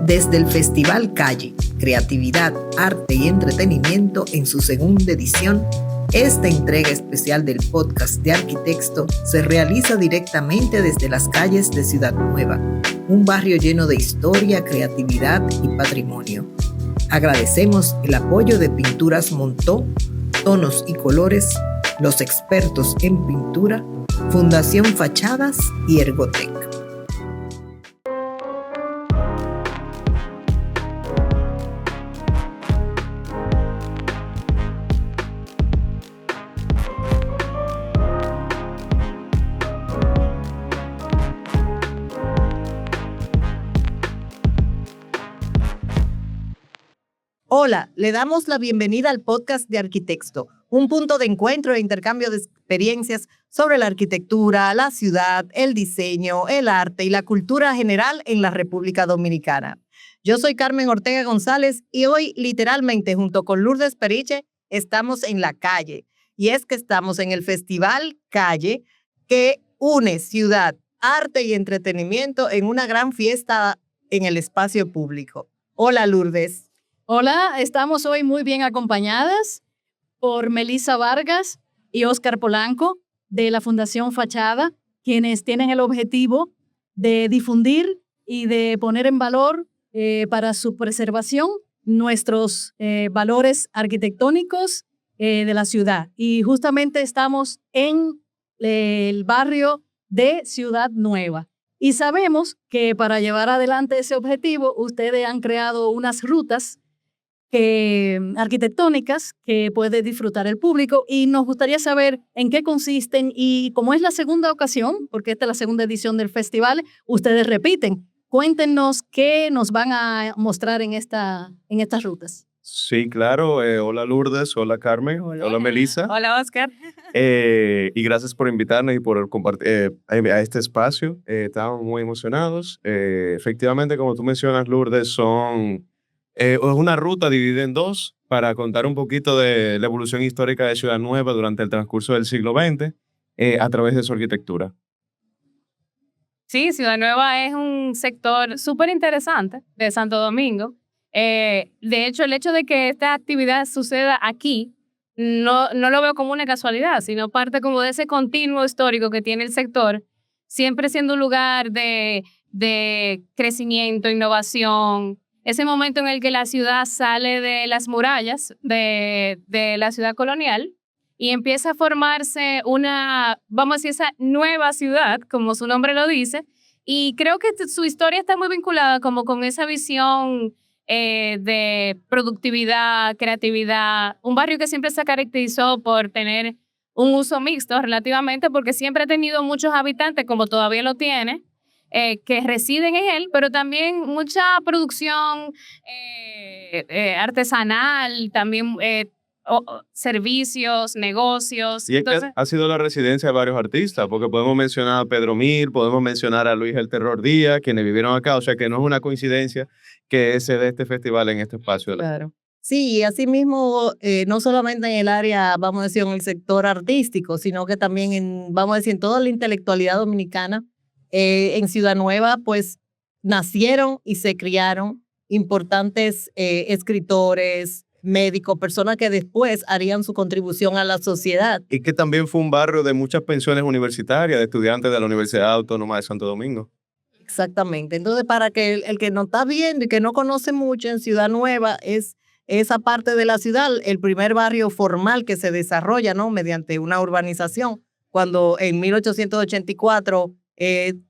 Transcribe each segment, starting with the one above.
Desde el Festival Calle, Creatividad, Arte y Entretenimiento en su segunda edición, esta entrega especial del podcast de Arquitecto se realiza directamente desde las calles de Ciudad Nueva, un barrio lleno de historia, creatividad y patrimonio. Agradecemos el apoyo de Pinturas Montó, Tonos y Colores, los expertos en pintura, Fundación Fachadas y Ergotec. Hola, le damos la bienvenida al podcast de Arquitecto, un punto de encuentro e intercambio de experiencias sobre la arquitectura, la ciudad, el diseño, el arte y la cultura general en la República Dominicana. Yo soy Carmen Ortega González y hoy, literalmente, junto con Lourdes Periche, estamos en la calle. Y es que estamos en el Festival Calle, que une ciudad, arte y entretenimiento en una gran fiesta en el espacio público. Hola, Lourdes. Hola, estamos hoy muy bien acompañadas por Melissa Vargas y Oscar Polanco de la Fundación Fachada, quienes tienen el objetivo de difundir y de poner en valor para su preservación nuestros valores arquitectónicos de la ciudad. Y justamente estamos en el barrio de Ciudad Nueva. Y sabemos que para llevar adelante ese objetivo, ustedes han creado unas rutas arquitectónicas que puede disfrutar el público y nos gustaría saber en qué consisten y como es la segunda ocasión, porque esta es la segunda edición del festival, ustedes repiten. Cuéntenos qué nos van a mostrar en estas rutas. Sí, claro. Hola Lourdes, hola Carmen, hola Melissa. Hola Oscar. Y gracias por invitarnos y por compartir a este espacio. Estamos muy emocionados. Efectivamente, como tú mencionas, Lourdes, es una ruta dividida en dos para contar un poquito de la evolución histórica de Ciudad Nueva durante el transcurso del siglo XX a través de su arquitectura. Sí, Ciudad Nueva es un sector súper interesante de Santo Domingo. De hecho, el hecho de que esta actividad suceda aquí no lo veo como una casualidad, sino parte como de ese continuo histórico que tiene el sector, siempre siendo un lugar de crecimiento, innovación. Ese momento en el que la ciudad sale de las murallas de la ciudad colonial y empieza a formarse vamos a decir, esa nueva ciudad, como su nombre lo dice, y creo que su historia está muy vinculada como con esa visión de productividad, creatividad, un barrio que siempre se caracterizó por tener un uso mixto relativamente, porque siempre ha tenido muchos habitantes, como todavía lo tiene, que residen en él, pero también mucha producción artesanal, también servicios, negocios. Y es Entonces, que ha sido la residencia de varios artistas, porque podemos mencionar a Pedro Mil, podemos mencionar a Luis El Terror Díaz, quienes vivieron acá, o sea que no es una coincidencia que se dé este festival en este espacio. Claro. Sí, y asimismo, no solamente en el área, vamos a decir, en el sector artístico, sino que también vamos a decir, en toda la intelectualidad dominicana. En Ciudad Nueva, pues, nacieron y se criaron importantes escritores, médicos, personas que después harían su contribución a la sociedad. Y que también fue un barrio de muchas pensiones universitarias, de estudiantes de la Universidad Autónoma de Santo Domingo. Exactamente. Entonces, para que el que no está viendo y que no conoce mucho en Ciudad Nueva, es esa parte de la ciudad, el primer barrio formal que se desarrolla, ¿no? Mediante una urbanización, cuando en 1884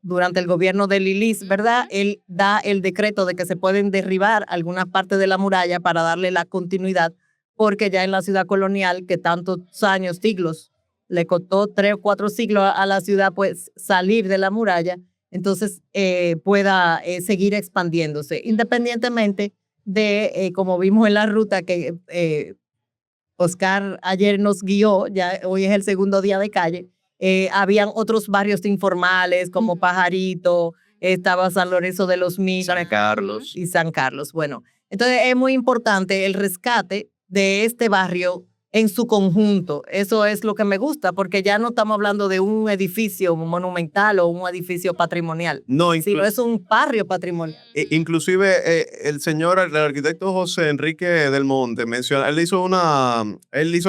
durante el gobierno de Lilis, ¿verdad? Él da el decreto de que se pueden derribar algunas partes de la muralla para darle la continuidad, porque ya en la ciudad colonial, que tantos años, siglos, le costó 3 o 4 siglos a la ciudad pues salir de la muralla, entonces pueda seguir expandiéndose, independientemente de, como vimos en la ruta que Oscar ayer nos guió, ya hoy es el segundo día de calle. Habían otros barrios informales como Pajarito, estaba San Lorenzo de los Minas, San Carlos. Y San Carlos. Bueno, entonces es muy importante el rescate de este barrio en su conjunto. Eso es lo que me gusta, porque ya no estamos hablando de un edificio monumental o un edificio patrimonial, No, sino es un barrio patrimonial. inclusive el arquitecto José Enrique del Monte menciona, él hizo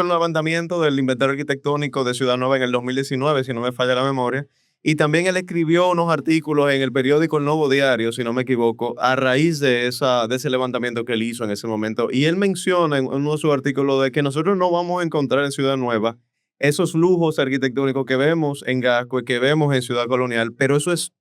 el levantamiento del inventario arquitectónico de Ciudad Nueva en el 2019, si no me falla la memoria, y también él escribió unos artículos en el periódico El Nuevo Diario, si no me equivoco, a raíz de ese levantamiento que él hizo en ese momento. Y él menciona en uno de sus artículos de que nosotros no vamos a encontrar en Ciudad Nueva esos lujos arquitectónicos que vemos en Gascue, que vemos en Ciudad Colonial, pero eso es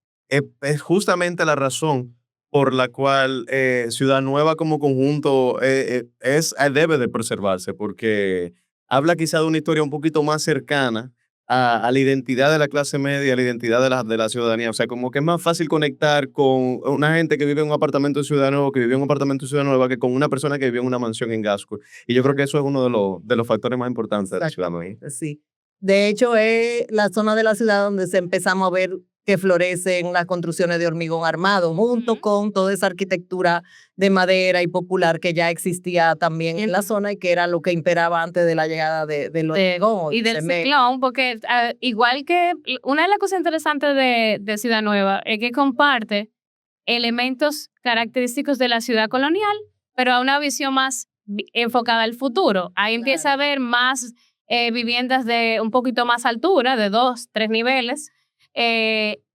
justamente la razón por la cual Ciudad Nueva como conjunto debe de preservarse, porque habla quizá de una historia un poquito más cercana a la identidad de la clase media, a la identidad de la ciudadanía. O sea, como que es más fácil conectar con una gente que vive en un apartamento en Ciudad Nueva, que vive en un apartamento en Ciudad Nueva, que con una persona que vive en una mansión en Gascue. Y yo creo que eso es uno de los factores más importantes de la Ciudad Nueva. Sí. De hecho, es la zona de la ciudad donde se empezamos a ver que florecen las construcciones de hormigón armado, junto con toda esa arquitectura de madera y popular que ya existía también en la zona y que era lo que imperaba antes de la llegada del hormigón. Y del ciclón, porque igual que una de las cosas interesantes de Ciudad Nueva es que comparte elementos característicos de la ciudad colonial, pero a una visión más enfocada al futuro. Ahí empieza a haber más viviendas de un poquito más altura, de 2, 3 niveles,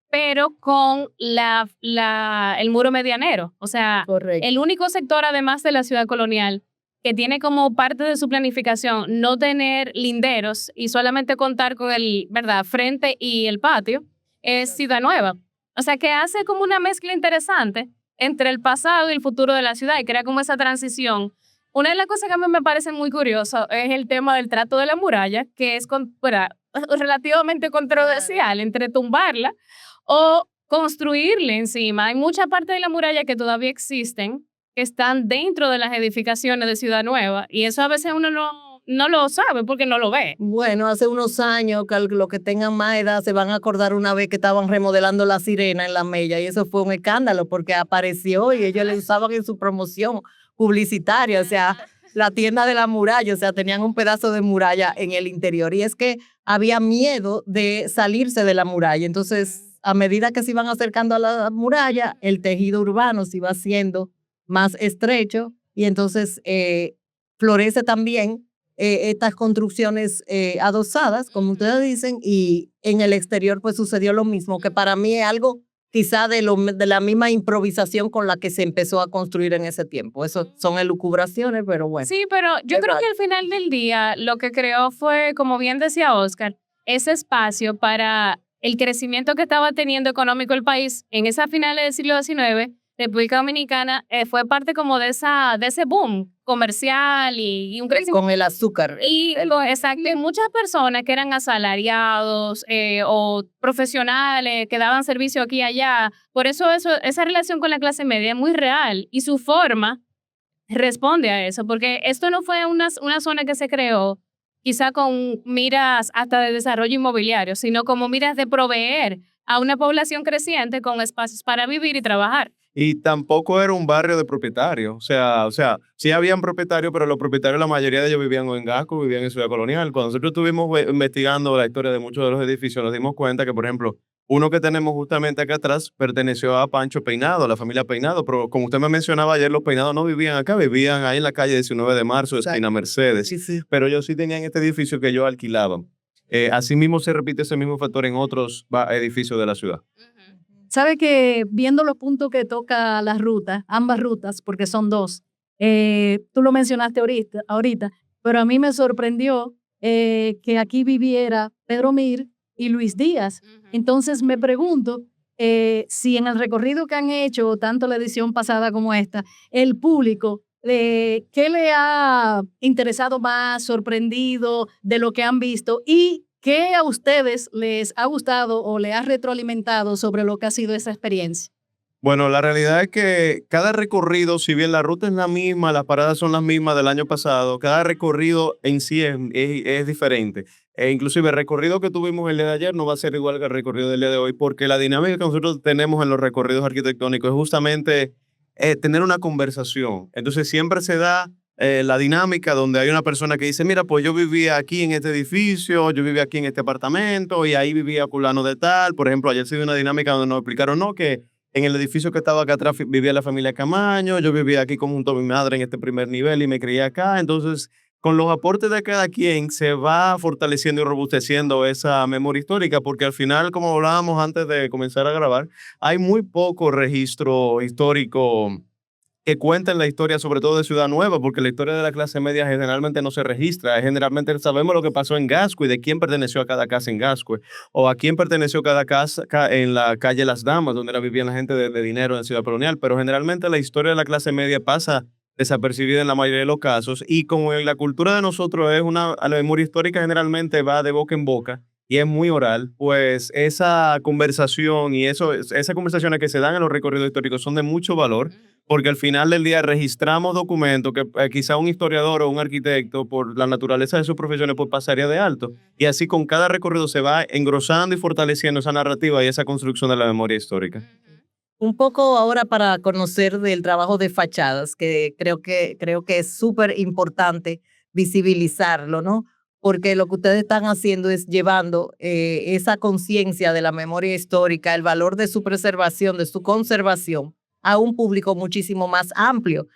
pero con el muro medianero. O sea, correcto, el único sector, además de la ciudad colonial, que tiene como parte de su planificación no tener linderos y solamente contar con el, ¿verdad?, frente y el patio, es Ciudad Nueva. O sea, que hace como una mezcla interesante entre el pasado y el futuro de la ciudad y crea como esa transición. Una de las cosas que a mí me parece muy curioso es el tema del trato de la muralla, que es relativamente controversial entre tumbarla o construirle encima. Hay mucha parte de la muralla que todavía existen, que están dentro de las edificaciones de Ciudad Nueva, y eso a veces uno no lo sabe porque no lo ve. Bueno, hace unos años, que los que tengan más edad se van a acordar una vez que estaban remodelando La Sirena en La Mella, y eso fue un escándalo porque apareció y ellos le usaban en su promoción publicitaria, o sea, la tienda de la muralla, o sea, tenían un pedazo de muralla en el interior, y es que había miedo de salirse de la muralla. Entonces, a medida que se iban acercando a la muralla, el tejido urbano se iba haciendo más estrecho, y entonces florece también estas construcciones adosadas, como ustedes dicen, y en el exterior pues sucedió lo mismo, que para mí es algo quizá de la misma improvisación con la que se empezó a construir en ese tiempo. Eso son elucubraciones, pero bueno. Sí, pero yo creo que al final del día lo que creó fue, como bien decía Oscar, ese espacio para el crecimiento que estaba teniendo económico el país en esa finales del siglo XIX. República Dominicana fue parte como de ese boom comercial y un crecimiento. Con el azúcar. Exacto, y muchas personas que eran asalariados o profesionales que daban servicio aquí y allá. Por eso esa relación con la clase media es muy real y su forma responde a eso, porque esto no fue una zona que se creó quizá con miras hasta de desarrollo inmobiliario, sino como miras de proveer a una población creciente con espacios para vivir y trabajar. Y tampoco era un barrio de propietarios. O sea, sí habían propietarios, pero los propietarios, la mayoría de ellos vivían en Gascue, vivían en Ciudad Colonial. Cuando nosotros estuvimos investigando la historia de muchos de los edificios, nos dimos cuenta que, por ejemplo, uno que tenemos justamente acá atrás perteneció a Pancho Peinado, a la familia Peinado, pero como usted me mencionaba ayer, los Peinados no vivían acá, vivían ahí en la calle 19 de marzo, esquina Mercedes. Sí, sí. Pero ellos sí tenían este edificio que ellos alquilaban. Asimismo se repite ese mismo factor en otros edificios de la ciudad. Sabe que viendo los puntos que toca la ruta, ambas rutas, porque son dos, tú lo mencionaste ahorita, pero a mí me sorprendió que aquí viviera Pedro Mir y Luis Díaz. Entonces me pregunto si en el recorrido que han hecho, tanto la edición pasada como esta, el público, ¿qué le ha interesado más, sorprendido de lo que han visto? Y ¿qué a ustedes les ha gustado o les ha retroalimentado sobre lo que ha sido esa experiencia? Bueno, la realidad es que cada recorrido, si bien la ruta es la misma, las paradas son las mismas del año pasado, cada recorrido en sí es diferente. Inclusive el recorrido que tuvimos el día de ayer no va a ser igual que el recorrido del día de hoy, porque la dinámica que nosotros tenemos en los recorridos arquitectónicos es justamente tener una conversación. Entonces siempre se da la dinámica donde hay una persona que dice, mira, pues yo vivía aquí en este edificio, yo vivía aquí en este apartamento y ahí vivía fulano de tal. Por ejemplo, ayer se dio una dinámica donde nos explicaron, no, que en el edificio que estaba acá atrás vivía la familia Camaño, yo vivía aquí junto a mi madre en este primer nivel y me crié acá. Entonces, con los aportes de cada quien se va fortaleciendo y robusteciendo esa memoria histórica, porque al final, como hablábamos antes de comenzar a grabar, hay muy poco registro histórico que cuenten la historia, sobre todo de Ciudad Nueva, porque la historia de la clase media generalmente no se registra. Generalmente sabemos lo que pasó en Gascue, de quién perteneció a cada casa en Gascue, o a quién perteneció cada casa en la calle Las Damas, donde vivían la gente de dinero en Ciudad Colonial, pero generalmente la historia de la clase media pasa desapercibida en la mayoría de los casos, y como en la cultura de nosotros es la memoria histórica generalmente va de boca en boca, y es muy oral, pues esa conversación y esas conversaciones que se dan en los recorridos históricos son de mucho valor, porque al final del día registramos documentos que quizá un historiador o un arquitecto, por la naturaleza de sus profesiones, pues pasaría de alto. Y así con cada recorrido se va engrosando y fortaleciendo esa narrativa y esa construcción de la memoria histórica. Un poco ahora para conocer del trabajo de fachadas, que creo que es súper importante visibilizarlo, ¿no? Porque lo que ustedes están haciendo es llevando esa conciencia de la memoria histórica, el valor de su preservación, de su conservación, a un público muchísimo más amplio.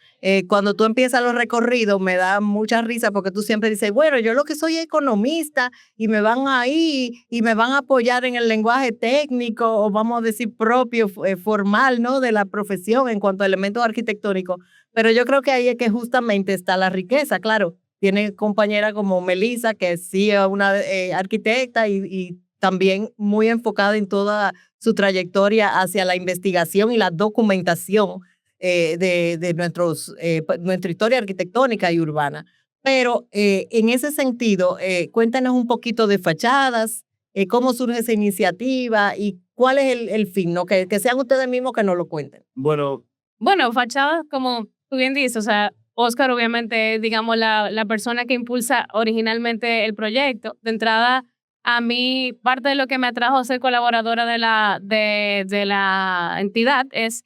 Cuando tú empiezas los recorridos, me da mucha risa porque tú siempre dices, bueno, yo lo que soy economista y me van ahí y me van a apoyar en el lenguaje técnico o vamos a decir propio, formal, ¿no? De la profesión en cuanto a elementos arquitectónicos. Pero yo creo que ahí es que justamente está la riqueza, claro. Tiene compañera como Melissa, que sí es una arquitecta y también muy enfocada en toda su trayectoria hacia la investigación y la documentación de nuestra historia arquitectónica y urbana. Pero en ese sentido, cuéntanos un poquito de fachadas, cómo surge esa iniciativa y cuál es el fin, ¿no? Que sean ustedes mismos que nos lo cuenten. Bueno, Bueno, fachadas, como tú bien dices, o sea, Oscar obviamente es, digamos, la persona que impulsa originalmente el proyecto. De entrada, a mí, parte de lo que me atrajo a ser colaboradora de la entidad es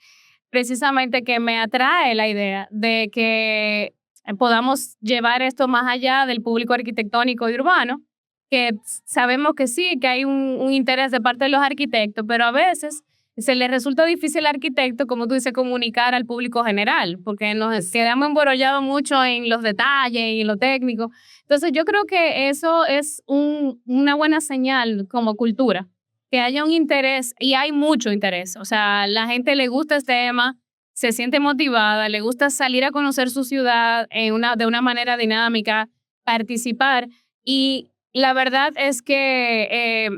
precisamente que me atrae la idea de que podamos llevar esto más allá del público arquitectónico y urbano, que sabemos que sí, que hay un interés de parte de los arquitectos, pero a veces se le resulta difícil al arquitecto, como tú dices, comunicar al público general, porque nos quedamos emborollados mucho en los detalles y en lo técnico. Entonces yo creo que eso es una buena señal como cultura, que haya un interés, y hay mucho interés. O sea, la gente le gusta este tema, se siente motivada, le gusta salir a conocer su ciudad de una manera dinámica, participar, y la verdad es que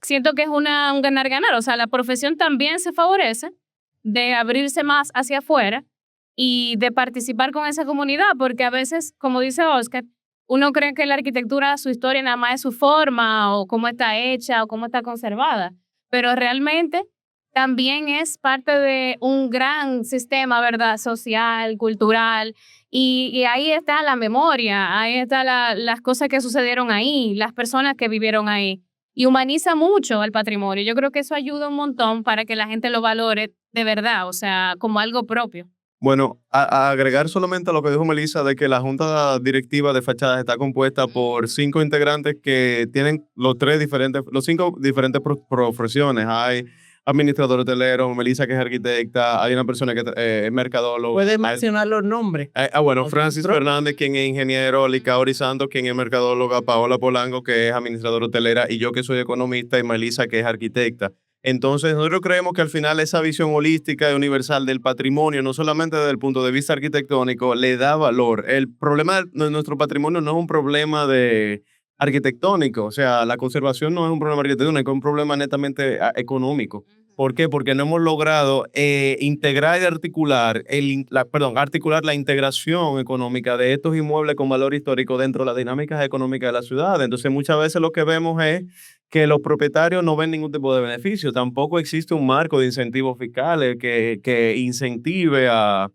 siento que es un ganar-ganar. O sea, la profesión también se favorece de abrirse más hacia afuera y de participar con esa comunidad, porque a veces, como dice Oscar, uno cree que la arquitectura, su historia nada más es su forma o cómo está hecha o cómo está conservada, pero realmente también es parte de un gran sistema, ¿verdad? Social, cultural, y ahí está la memoria, ahí están las cosas que sucedieron ahí, las personas que vivieron ahí, y humaniza mucho el patrimonio. Yo creo que eso ayuda un montón para que la gente lo valore de verdad, o sea, como algo propio. bueno, a agregar solamente a lo que dijo Melissa de que la junta directiva de fachadas está compuesta por 5 integrantes que tienen los 5 diferentes profesiones. Hay administrador hotelero, Melissa que es arquitecta, hay una persona que es mercadólogo. ¿Puedes mencionar los nombres? Bueno, Francis Fernández, quien es ingeniero, Licaori Santos, quien es mercadóloga, Paola Polanco, que es administradora hotelera, y yo que soy economista, y Melissa, que es arquitecta. Entonces, nosotros creemos que al final esa visión holística y universal del patrimonio, no solamente desde el punto de vista arquitectónico, le da valor. El problema de nuestro patrimonio no es un problema de arquitectónico, o sea, la conservación no es un problema arquitectónico, es un problema netamente económico. ¿Por qué? Porque no hemos logrado integrar y articular la integración económica de estos inmuebles con valor histórico dentro de las dinámicas económicas de la ciudad. Entonces, muchas veces lo que vemos es que los propietarios no ven ningún tipo de beneficio. Tampoco existe un marco de incentivos fiscales que incentive a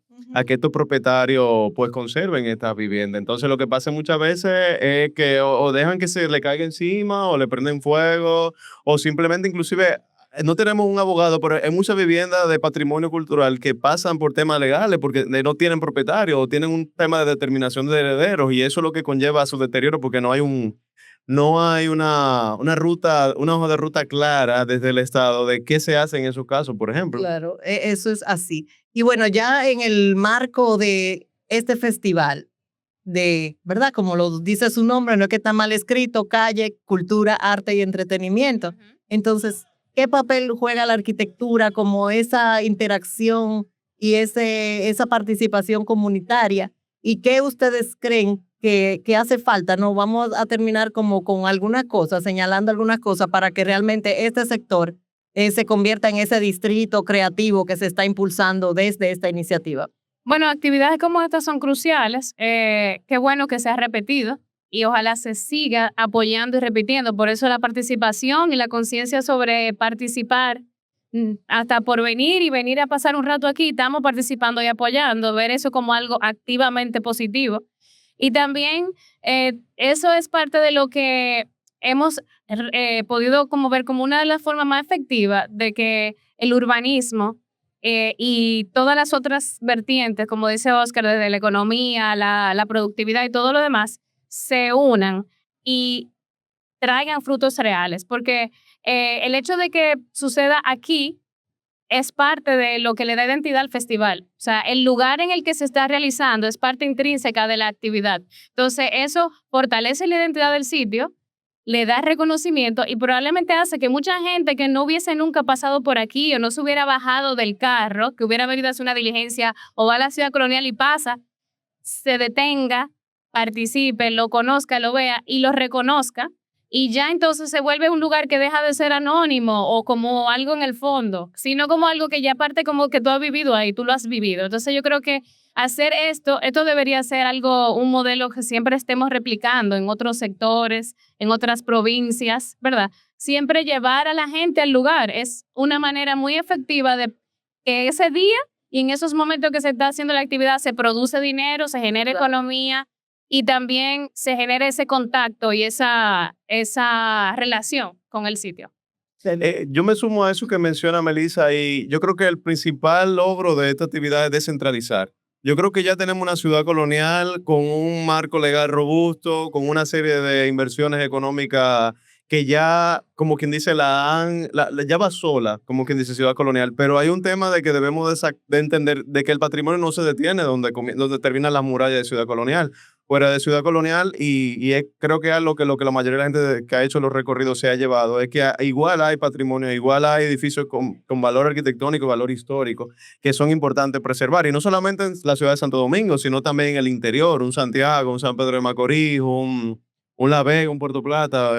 que estos propietarios pues conserven esta vivienda. Entonces lo que pasa muchas veces es que o dejan que se le caiga encima o le prenden fuego o simplemente inclusive no tenemos un abogado, pero hay muchas viviendas de patrimonio cultural que pasan por temas legales porque no tienen propietario o tienen un tema de determinación de herederos y eso es lo que conlleva a su deterioro porque no hay una ruta, una hoja de ruta clara desde el Estado de qué se hace en esos casos, por ejemplo. Claro, eso es así. Y bueno, ya en el marco de este festival, ¿verdad? Como lo dice su nombre, no es que está mal escrito, calle, cultura, arte y entretenimiento. Entonces, ¿qué papel juega la arquitectura como esa interacción y esa participación comunitaria? ¿Y qué ustedes creen que hace falta? No, vamos a terminar como con alguna cosa, señalando algunas cosas para que realmente este sector se convierta en ese distrito creativo que se está impulsando desde esta iniciativa. Bueno, actividades como estas son cruciales. Qué bueno que se ha repetido y ojalá se siga apoyando y repitiendo. Por eso la participación y la conciencia sobre participar, hasta por venir y venir a pasar un rato aquí, estamos participando y apoyando, ver eso como algo activamente positivo. Y también eso es parte de lo que hemos podido como ver como una de las formas más efectivas de que el urbanismo y todas las otras vertientes, como dice Oscar, desde la economía, la productividad y todo lo demás, se unan y traigan frutos reales. Porque el hecho de que suceda aquí es parte de lo que le da identidad al festival. O sea, el lugar en el que se está realizando es parte intrínseca de la actividad. Entonces, eso fortalece la identidad del sitio, le da reconocimiento y probablemente hace que mucha gente que no hubiese nunca pasado por aquí o no se hubiera bajado del carro, que hubiera venido a hacer una diligencia o va a la ciudad colonial y pasa, se detenga, participe, lo conozca, lo vea y lo reconozca. Y ya entonces se vuelve un lugar que deja de ser anónimo o como algo en el fondo, sino como algo que ya parte como que tú has vivido ahí, tú lo has vivido. Entonces yo creo que hacer esto debería ser algo, un modelo que siempre estemos replicando en otros sectores, en otras provincias, ¿verdad? Siempre llevar a la gente al lugar es una manera muy efectiva de que ese día y en esos momentos que se está haciendo la actividad se produce dinero, se genera economía y también se genera ese contacto y esa relación con el sitio. Yo me sumo a eso que menciona Melissa y yo creo que el principal logro de esta actividad es descentralizar. Yo creo que ya tenemos una ciudad colonial con un marco legal robusto, con una serie de inversiones económicas que ya, como quien dice, ya va sola, como quien dice Ciudad Colonial, pero hay un tema de que debemos de entender de que el patrimonio no se detiene donde terminan las murallas de Ciudad Colonial. Fuera de Ciudad Colonial creo que es lo que la mayoría de la gente que ha hecho los recorridos se ha llevado, es que igual hay patrimonio, igual hay edificios con valor arquitectónico, valor histórico, que son importantes preservar, y no solamente en la ciudad de Santo Domingo, sino también en el interior, un Santiago, un San Pedro de Macorís, un La Vega, un Puerto Plata,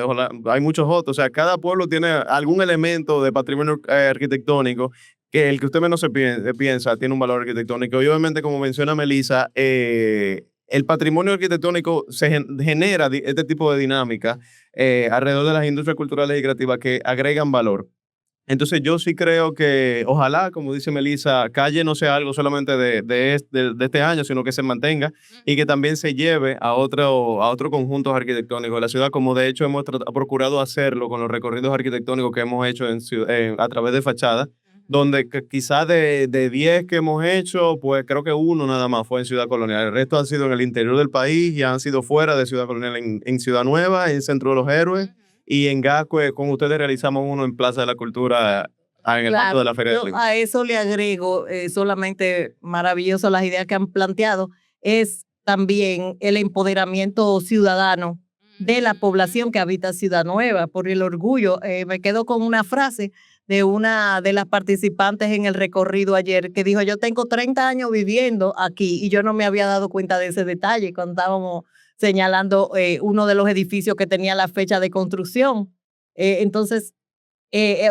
hay muchos otros, o sea, cada pueblo tiene algún elemento de patrimonio arquitectónico que el que usted menos piensa tiene un valor arquitectónico. Y obviamente, como menciona Melissa, el patrimonio arquitectónico genera este tipo de dinámica alrededor de las industrias culturales y creativas que agregan valor. Entonces yo sí creo que ojalá, como dice Melissa, Calle no sea algo solamente de este año, sino que se mantenga y que también se lleve a otro conjuntos arquitectónicos de la ciudad, como de hecho hemos procurado hacerlo con los recorridos arquitectónicos que hemos hecho a través de fachadas, donde quizás de 10 que hemos hecho, pues creo que uno nada más fue en Ciudad Colonial. El resto han sido en el interior del país y han sido fuera de Ciudad Colonial, en Ciudad Nueva, en Centro de los Héroes. Y en Gascue, con ustedes realizamos uno en Plaza de la Cultura, en el acto de la Feria de Lima. A eso le agrego, solamente maravilloso las ideas que han planteado, es también el empoderamiento ciudadano de la población que habita Ciudad Nueva, por el orgullo. Me quedo con una frase de una de las participantes en el recorrido ayer, que dijo, yo tengo 30 años viviendo aquí y yo no me había dado cuenta de ese detalle cuando estábamos señalando uno de los edificios que tenía la fecha de construcción. Entonces,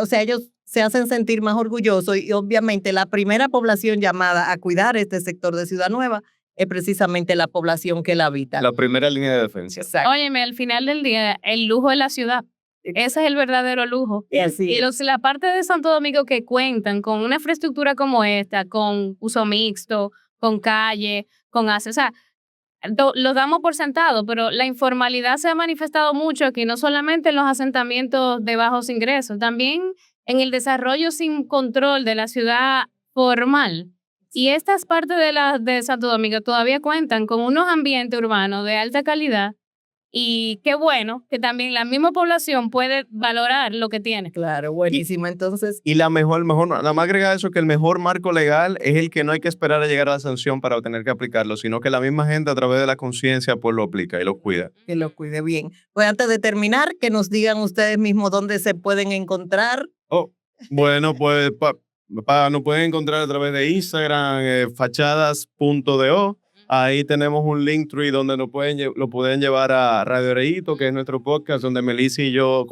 o sea, ellos se hacen sentir más orgullosos y obviamente la primera población llamada a cuidar este sector de Ciudad Nueva es precisamente la población que la habita. La primera línea de defensa. Exacto. Óyeme, al final del día, el lujo de la ciudad. Ese es el verdadero lujo. Y la parte de Santo Domingo que cuentan con una infraestructura como esta, con uso mixto, con calle, con o sea, lo damos por sentado, pero la informalidad se ha manifestado mucho aquí, no solamente en los asentamientos de bajos ingresos, también en el desarrollo sin control de la ciudad formal. Y estas partes de Santo Domingo todavía cuentan con unos ambientes urbanos de alta calidad. Y qué bueno que también la misma población puede valorar lo que tiene. Claro, buenísimo. Entonces, Y nada más agregar eso, que el mejor marco legal es el que no hay que esperar a llegar a la sanción para tener que aplicarlo, sino que la misma gente a través de la conciencia pues lo aplica y lo cuida. que lo cuide bien. Pues antes de terminar, que nos digan ustedes mismos dónde se pueden encontrar. Bueno, pues nos pueden encontrar a través de Instagram, fachadas.do. Ahí tenemos un Linktree donde lo pueden llevar a Radio Areíto, que es nuestro podcast, donde Melissa y yo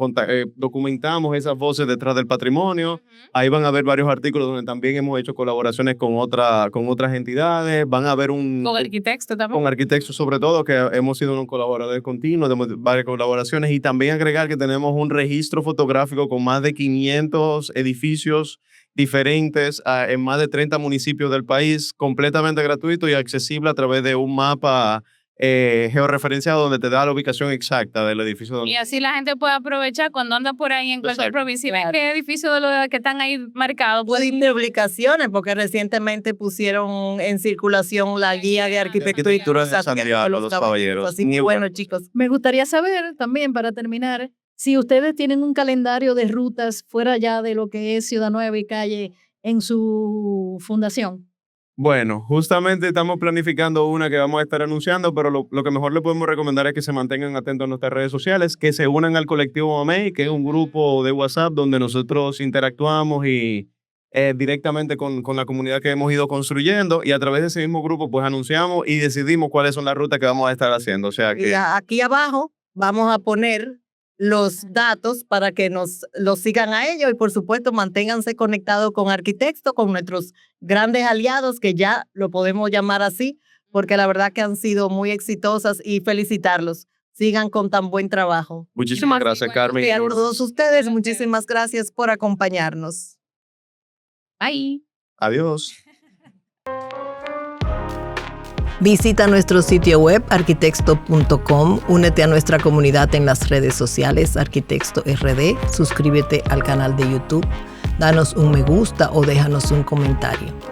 documentamos esas voces detrás del patrimonio. Ahí van a ver varios artículos donde también hemos hecho colaboraciones con otras entidades. Van a ver Con arquitectos también. Con arquitectos sobre todo, que hemos sido un colaborador continuo de varias colaboraciones. Y también agregar que tenemos un registro fotográfico con más de 500 edificios diferentes en más de 30 municipios del país, completamente gratuito y accesible a través de un mapa georreferenciado donde te da la ubicación exacta del edificio. Donde... Y así la gente puede aprovechar cuando anda por ahí en cualquier Exacto. provincia y ve Claro. qué edificio de los que están ahí marcados. Puede ir publicaciones, porque recientemente pusieron en circulación la guía de arquitectura Arquitectura de Santiago, los caballeros. Así que bueno, chicos, Me gustaría saber también, para terminar, si ustedes tienen un calendario de rutas fuera ya de lo que es Ciudad Nueva y Calle en su fundación. Bueno, justamente estamos planificando una que vamos a estar anunciando, pero lo que mejor le podemos recomendar es que se mantengan atentos a nuestras redes sociales, que se unan al colectivo Mamey, que es un grupo de WhatsApp donde nosotros interactuamos y directamente con la comunidad que hemos ido construyendo, y a través de ese mismo grupo pues anunciamos y decidimos cuáles son las rutas que vamos a estar haciendo. O sea y que aquí abajo vamos a poner los datos para que los sigan a ellos y por supuesto manténganse conectados con Arquitecto, con nuestros grandes aliados, que ya lo podemos llamar así, porque la verdad que han sido muy exitosas, y felicitarlos. Sigan con tan buen trabajo. muchísimas gracias, Carmen. Y a todos ustedes, muchísimas gracias por acompañarnos. Bye. Adiós. Visita nuestro sitio web arquitecto.com, únete a nuestra comunidad en las redes sociales Arquitecto RD, suscríbete al canal de YouTube, danos un me gusta o déjanos un comentario.